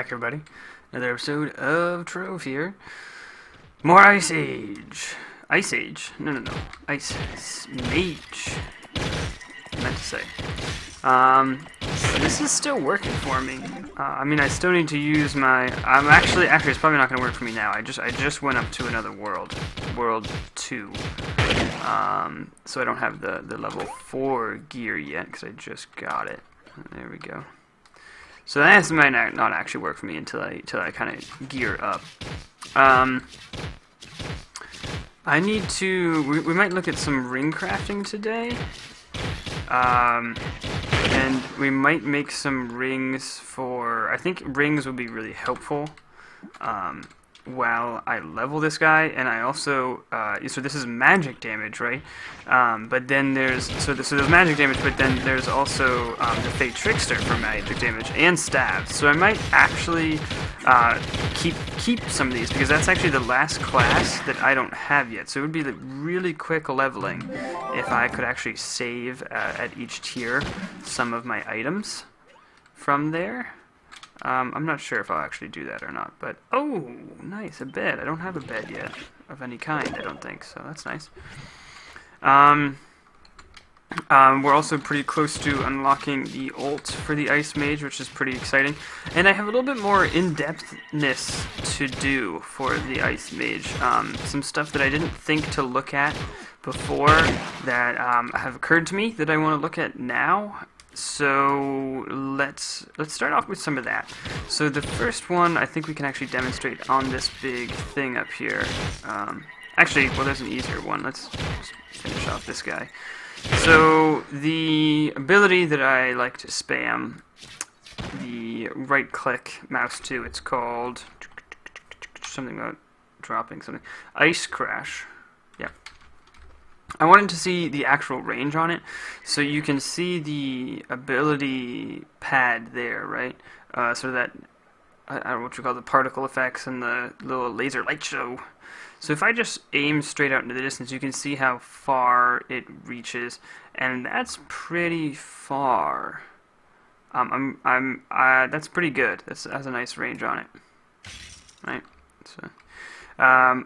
back, everybody. Another episode of Trove here. More Ice Age. Ice Age? No. Ice Mage. I meant to say. This is still working for me. I mean, I still need to use my... Actually, it's probably not going to work for me now. I just went up to another world. World 2. So I don't have the level 4 gear yet, because I just got it. There we go. So that might not actually work for me until I kind of gear up. I need to... We might look at some ring crafting today. And we might make some rings for... I think rings would be really helpful while I level this guy. And I also... so this is magic damage, right? But then there's... So there's magic damage, but then there's also the Fate Trickster for magic damage and stabs. So I might actually keep some of these, because that's actually the last class that I don't have yet. So it would be like really quick leveling if I could actually save at each tier some of my items from there. I'm not sure if I'll actually do that or not, but oh, nice, a bed. I don't have a bed yet of any kind, I don't think, so that's nice. We're also pretty close to unlocking the ult for the Ice Mage, which is pretty exciting. And I have a little bit more in-depthness to do for the Ice Mage. Some stuff that I didn't think to look at before that have occurred to me that I want to look at now. So let's start off with some of that. So the first one I think we can actually demonstrate on this big thing up here. Actually, well, there's an easier one. Let's just finish off this guy. So the ability that I like to spam, the right-click mouse to, it's called something about dropping something. Ice Crash. Yeah. I wanted to see the actual range on it, so you can see the ability pad there, right? So that, I don't know what you call the particle effects and the little laser light show. So if I just aim straight out into the distance, you can see how far it reaches, and that's pretty far. That's pretty good. That has a nice range on it, right? So.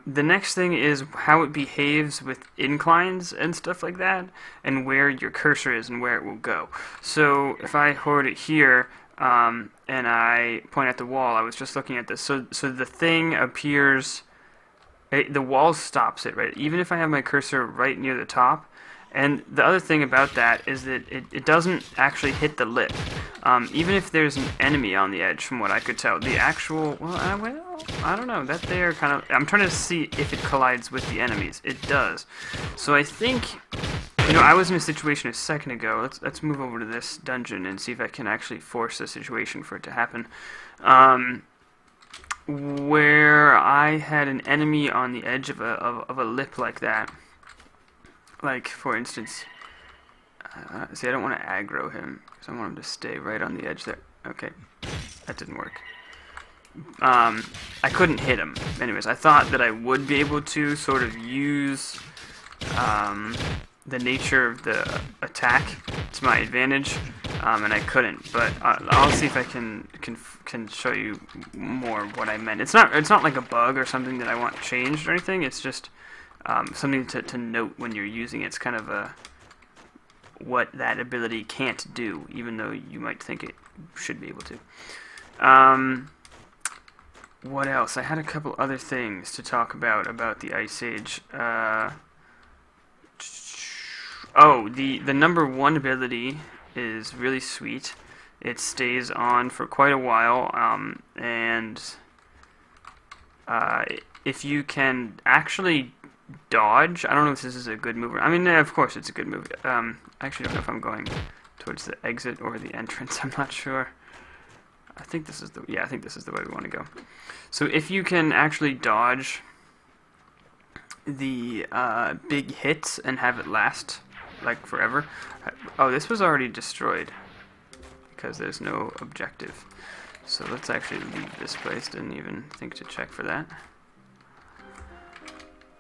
The next thing is how it behaves with inclines and stuff like that, and where your cursor is and where it will go. So if I hold it here and I point at the wall, I was just looking at this. So the thing appears, the wall stops it, right? Even if I have my cursor right near the top. And the other thing about that is that it doesn't actually hit the lip. Even if there's an enemy on the edge, from what I could tell. The actual, well, I don't know. That there kind of, I'm trying to see if it collides with the enemies. It does. So I think, you know, I was in a situation a second ago. Let's move over to this dungeon and see if I can actually force the situation for it to happen. Where I had an enemy on the edge of a lip like that. Like, for instance, see, I don't want to aggro him, because I want him to stay right on the edge there. Okay, that didn't work. I couldn't hit him. Anyways, I thought that I would be able to sort of use the nature of the attack to my advantage, and I couldn't. But I'll see if I can show you more what I meant. It's not like a bug or something that I want changed or anything. It's just something to note when you're using it. It's kind of what that ability can't do, even though you might think it should be able to. What else? I had a couple other things to talk about the Ice Age. Oh, the number 1 ability is really sweet. It stays on for quite a while, and if you can actually dodge, I don't know if this is a good move. I mean, of course it's a good move. I actually don't know if I'm going towards the exit or the entrance. I'm not sure. I think this is the way we want to go. So if you can actually dodge the big hits and have it last like forever. Oh, this was already destroyed because there's no objective. So let's actually leave this place. Didn't even think to check for that.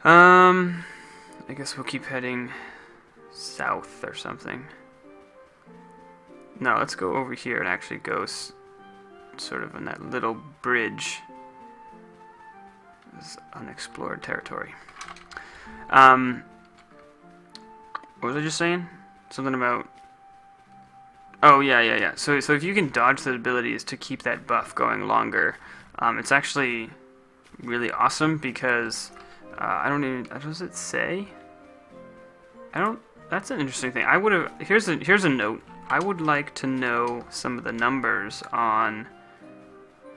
I guess we'll keep heading south or something. No, let's go over here and actually go sort of on that little bridge. This is unexplored territory. What was I just saying? Something about... Oh, yeah. So if you can dodge the abilities to keep that buff going longer, it's actually really awesome because I don't even... What does it say? I don't... That's an interesting thing. I would have... Here's a note. I would like to know some of the numbers on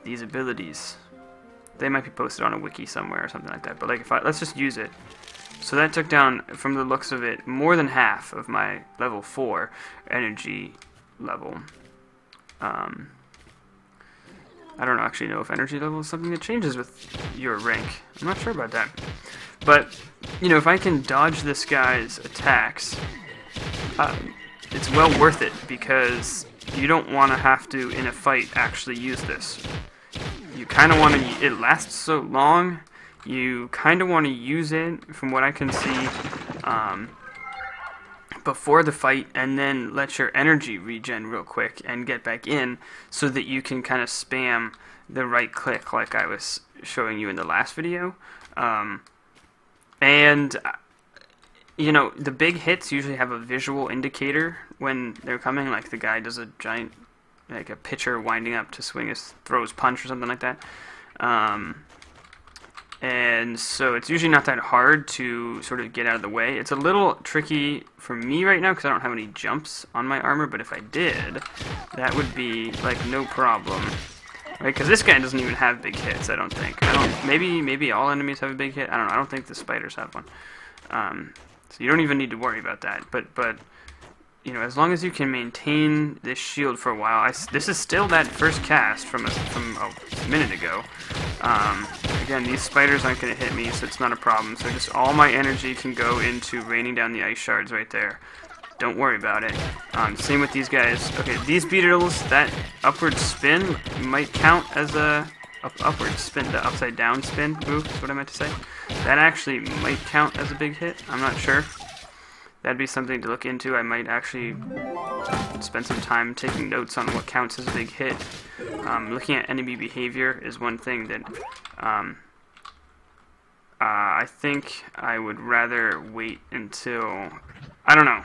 these abilities. They might be posted on a wiki somewhere or something like that. But like, if let's just use it. So that took down, from the looks of it, more than half of my level 4 energy level. I don't actually know if energy level is something that changes with your rank. I'm not sure about that. But, you know, if I can dodge this guy's attacks, it's well worth it, because you don't want to have to, in a fight, actually use this. You kind of want to... It lasts so long, you kind of want to use it, from what I can see, before the fight, and then let your energy regen real quick and get back in, so that you can kind of spam the right click like I was showing you in the last video. And you know, the big hits usually have a visual indicator when they're coming, like the guy does a giant, like a pitcher winding up to throw his punch or something like that. And so it's usually not that hard to sort of get out of the way. It's a little tricky for me right now because I don't have any jumps on my armor, but if I did, that would be like no problem. Right, because this guy doesn't even have big hits, I don't think. Maybe all enemies have a big hit. I don't know. I don't think the spiders have one. So you don't even need to worry about that. But you know, as long as you can maintain this shield for a while, this is still that first cast from a minute ago. Again, these spiders aren't going to hit me, so it's not a problem. So just all my energy can go into raining down the ice shards right there. Don't worry about it. Same with these guys. Okay, these beetles, that upward spin might count as a upward spin, the upside down spin move is what I meant to say. That actually might count as a big hit. I'm not sure. That'd be something to look into. I might actually spend some time taking notes on what counts as a big hit. Looking at enemy behavior is one thing that I think I would rather wait until, I don't know.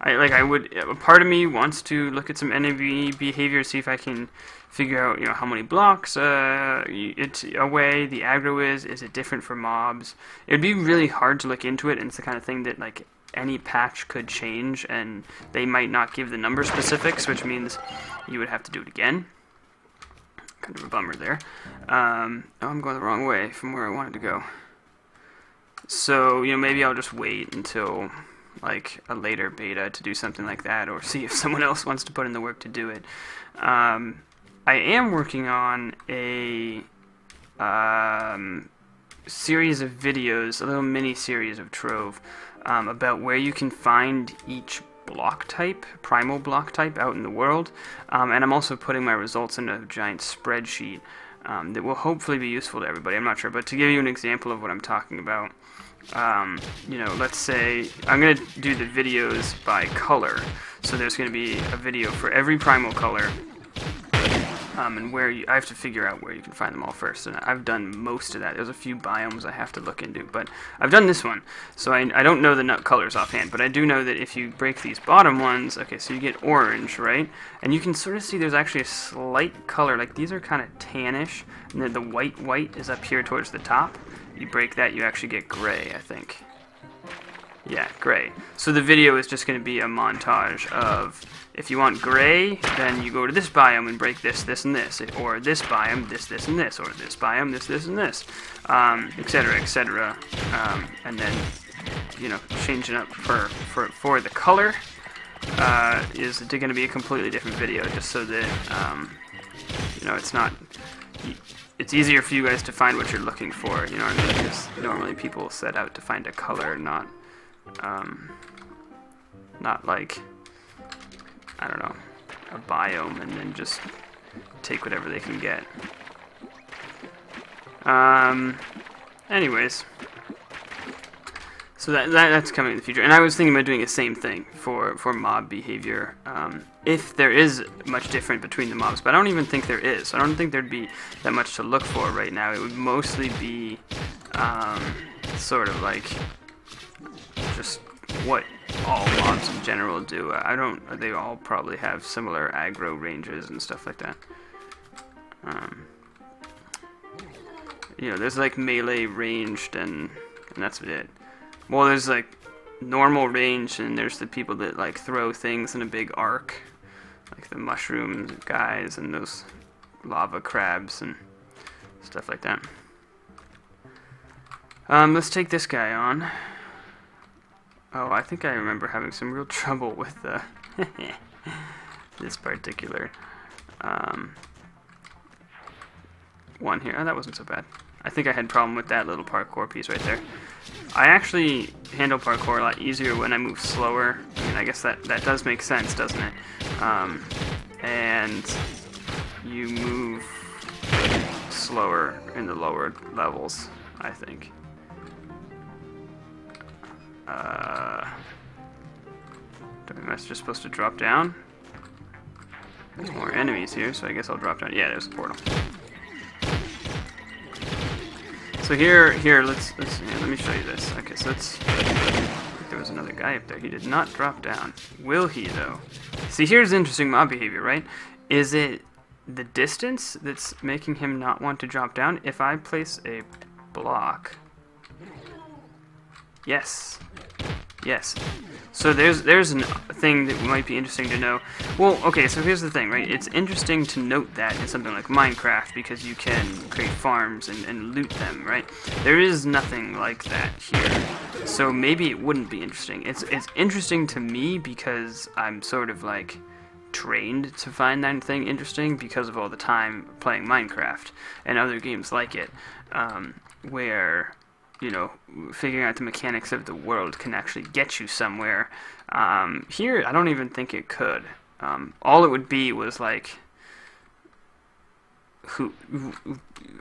A part of me wants to look at some enemy behavior, see if I can figure out, you know, how many blocks it's away the aggro is it different for mobs. It'd be really hard to look into it, and it's the kind of thing that, like, any patch could change, and they might not give the number specifics, which means you would have to do it again. Kind of a bummer there. Oh, I'm going the wrong way from where I wanted to go. So, you know, maybe I'll just wait until like a later beta to do something like that, or see if someone else wants to put in the work to do it. I am working on a series of videos, a little mini series of Trove, about where you can find each block type, primal block type out in the world, and I'm also putting my results in a giant spreadsheet that will hopefully be useful to everybody. I'm not sure, but to give you an example of what I'm talking about, you know, let's say I'm going to do the videos by color, so there's going to be a video for every primal color, and I have to figure out where you can find them all first, and I've done most of that. There's a few biomes I have to look into, but I've done this one, so I don't know the nut colors offhand, but I do know that if you break these bottom ones, okay, so you get orange, right, and you can sort of see there's actually a slight color, like these are kind of tannish, and then the white is up here towards the top. You break that, you actually get gray, I think. Yeah, gray. So the video is just going to be a montage of, if you want gray, then you go to this biome and break this, this, and this, or this biome, this, this, and this, or this biome, this, this, and this, etc., etc. And then, you know, changing up for the color is going to be a completely different video, just so that you know, it's easier for you guys to find what you're looking for, you know what I mean? Because normally people set out to find a color, not like, I don't know, a biome, and then just take whatever they can get. Anyways, So that's coming in the future, and I was thinking about doing the same thing for mob behavior, if there is much different between the mobs, but I don't even think there is. I don't think there'd be that much to look for right now. It would mostly be sort of like just what all mobs in general do. They all probably have similar aggro ranges and stuff like that. You know, there's like melee ranged, and that's it. Well, there's like normal range, and there's the people that like throw things in a big arc, like the mushroom guys and those lava crabs and stuff like that. Let's take this guy on. Oh, I think I remember having some real trouble with this particular one here. Oh, that wasn't so bad. I think I had a problem with that little parkour piece right there. I actually handle parkour a lot easier when I move slower. I mean, I guess that does make sense, doesn't it? And you move slower in the lower levels, I think. Am I just supposed to drop down? There's more enemies here, so I guess I'll drop down. Yeah, there's a portal. So here, let me show you this. Okay, so I think there was another guy up there. He did not drop down. Will he, though? See, here's interesting mob behavior, right? Is it the distance that's making him not want to drop down? If I place a block... Yes. Yes. So there's a thing that might be interesting to know. Well, okay, so here's the thing, right? It's interesting to note that in something like Minecraft because you can create farms and loot them, right? There is nothing like that here. So maybe it wouldn't be interesting. It's interesting to me because I'm sort of like trained to find that thing interesting because of all the time playing Minecraft and other games like it, where... you know, figuring out the mechanics of the world can actually get you somewhere. Here, I don't even think it could. All it would be was like,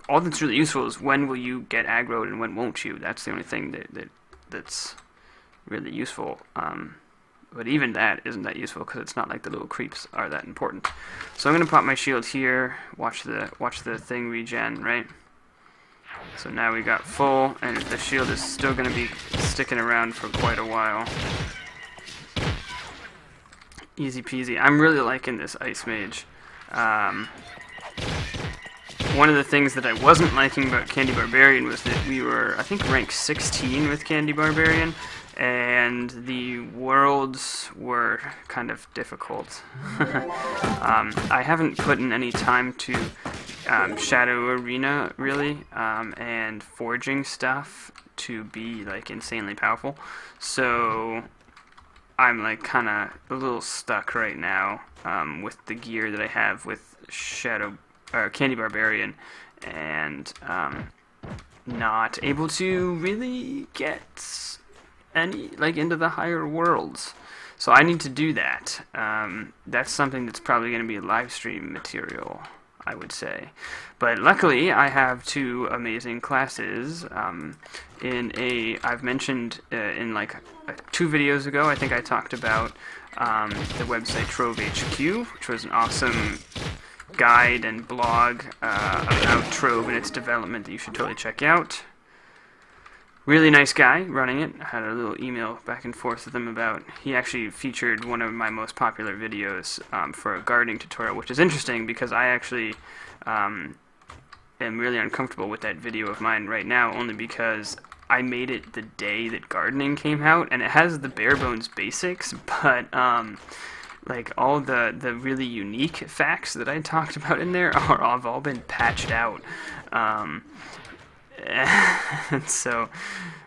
all that's really useful is when will you get aggroed and when won't you. That's the only thing that's really useful. But even that isn't that useful because it's not like the little creeps are that important. So I'm gonna pop my shield here. Watch the thing regen, right? So now we got full, and the shield is still going to be sticking around for quite a while. Easy peasy. I'm really liking this Ice Mage. One of the things that I wasn't liking about Candy Barbarian was that we were, I think, rank 16 with Candy Barbarian, and the worlds were kind of difficult. I haven't put in any time to Shadow Arena, really, and forging stuff to be, like, insanely powerful. So I'm, like, kind of a little stuck right now with the gear that I have with Candy Barbarian, and not able to really get any, like, into the higher worlds. So I need to do that. That's something that's probably going to be live stream material, I would say. But luckily, I have two amazing classes. I've mentioned in like 2 videos ago, I think I talked about the website Trove HQ, which was an awesome guide and blog about Trove and its development that you should totally check out. Really nice guy running it. I had a little email back and forth with him about. He actually featured one of my most popular videos for a gardening tutorial, which is interesting because I actually am really uncomfortable with that video of mine right now, only because I made it the day that gardening came out, and it has the bare bones basics, but like all the really unique facts that I talked about in there have all been patched out. And so,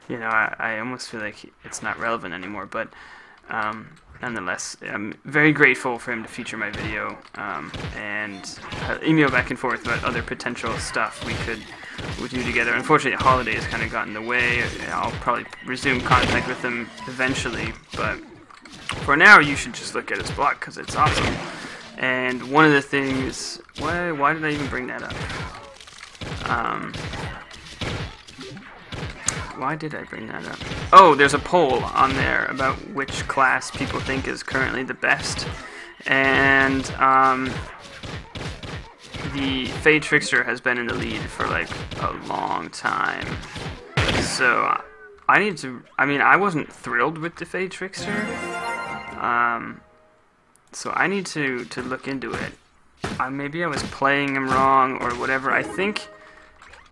you know, I almost feel like it's not relevant anymore, but nonetheless, I'm very grateful for him to feature my video, and email back and forth about other potential stuff we do together. Unfortunately, holidays kind of got in the way. I'll probably resume contact with him eventually, but for now, you should just look at his blog because it's awesome. And one of the things, why did I even bring that up? Why did I bring that up? Oh, there's a poll on there about which class people think is currently the best. And the Fey Trickster has been in the lead for like a long time. So I need to, I mean, I wasn't thrilled with the Fey Trickster. So I need to look into it. Maybe I was playing him wrong or whatever. I think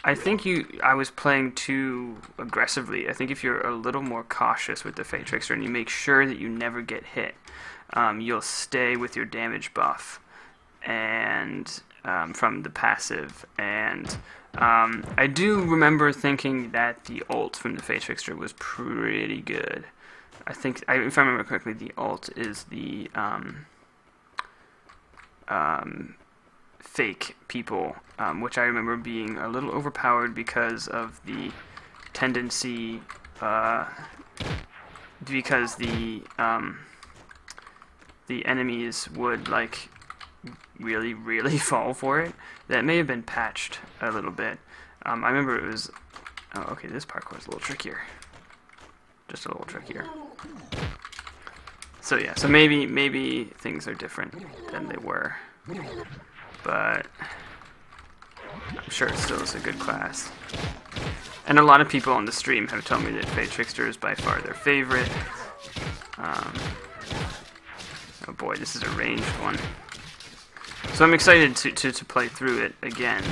I was playing too aggressively. I think if you're a little more cautious with the Fey Trickster and you make sure that you never get hit, you'll stay with your damage buff and from the passive. And I do remember thinking that the ult from the Fey Trickster was pretty good. I think, if I remember correctly, the ult is the fake people, which I remember being a little overpowered because of the tendency, because the enemies would like really fall for it. That may have been patched a little bit. I remember it was, oh, okay, this parkour is a little trickier, just a little trickier. So yeah, so maybe things are different than they were, but I'm sure it still is a good class. And a lot of people on the stream have told me that Fey Trickster is by far their favorite. Oh boy, this is a ranged one. So I'm excited to play through it again.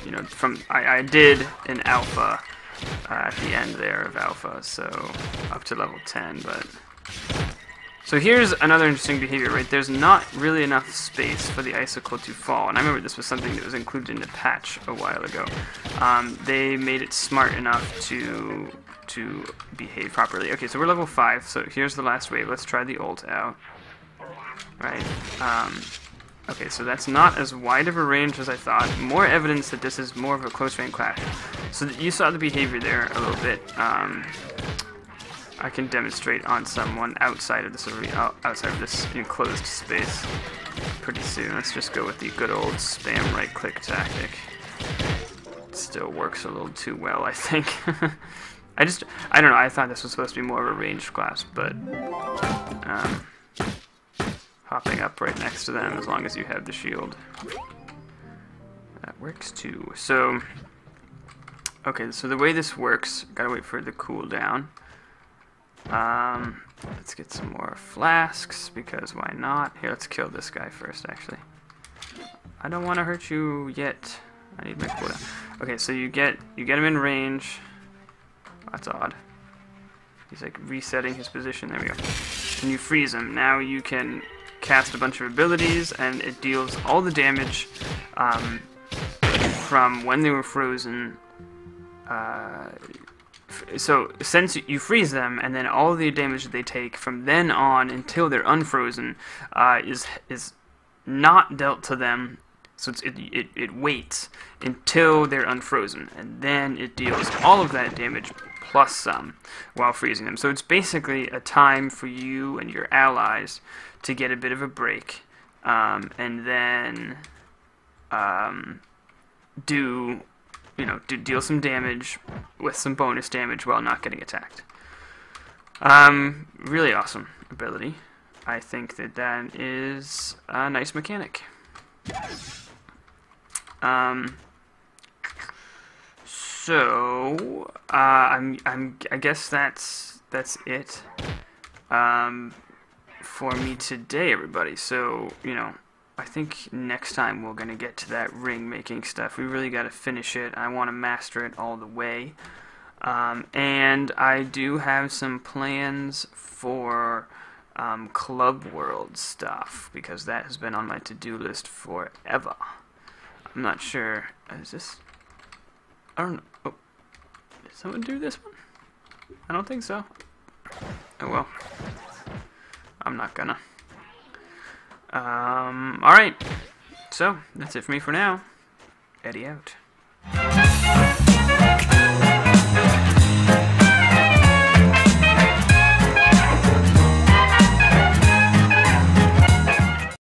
You know, I did an alpha at the end there of alpha, so up to level 10, but. So here's another interesting behavior, right? There's not really enough space for the icicle to fall, and I remember this was something that was included in the patch a while ago. They made it smart enough to behave properly. Okay, so we're level 5, so here's the last wave. Let's try the ult out. Right. Okay, so that's not as wide of a range as I thought. More evidence that this is more of a close range clash. So you saw the behavior there a little bit. I can demonstrate on someone outside of this enclosed space pretty soon. Let's just go with the good old spam right-click tactic. It still works a little too well, I think. I don't know. I thought this was supposed to be more of a ranged class, but hopping up right next to them as long as you have the shield, that works too. So, okay, so the way this works, gotta wait for the cooldown. Let's get some more flasks, because why not? Here, let's kill this guy first, actually. I don't want to hurt you yet. I need my quota. Okay, so you get him in range. That's odd. He's like resetting his position. There we go. And you freeze him. Now you can cast a bunch of abilities, and it deals all the damage from when they were frozen. So since you freeze them, and then all the damage that they take from then on until they're unfrozen is not dealt to them. So it waits until they're unfrozen, and then it deals all of that damage plus some while freezing them. So it's basically a time for you and your allies to get a bit of a break, and then deal some damage with some bonus damage while not getting attacked. Really awesome ability. I think that is a nice mechanic. So I guess that's it for me today, everybody. So, you know, I think next time we're going to get to that ring making stuff. We really got to finish it. I want to master it all the way. And I do have some plans for Club World stuff, because that has been on my to-do list forever. I'm not sure. Is this? I don't know. Oh, did someone do this one? I don't think so. Oh well. I'm not gonna. Alright. So, that's it for me for now. Eddie out.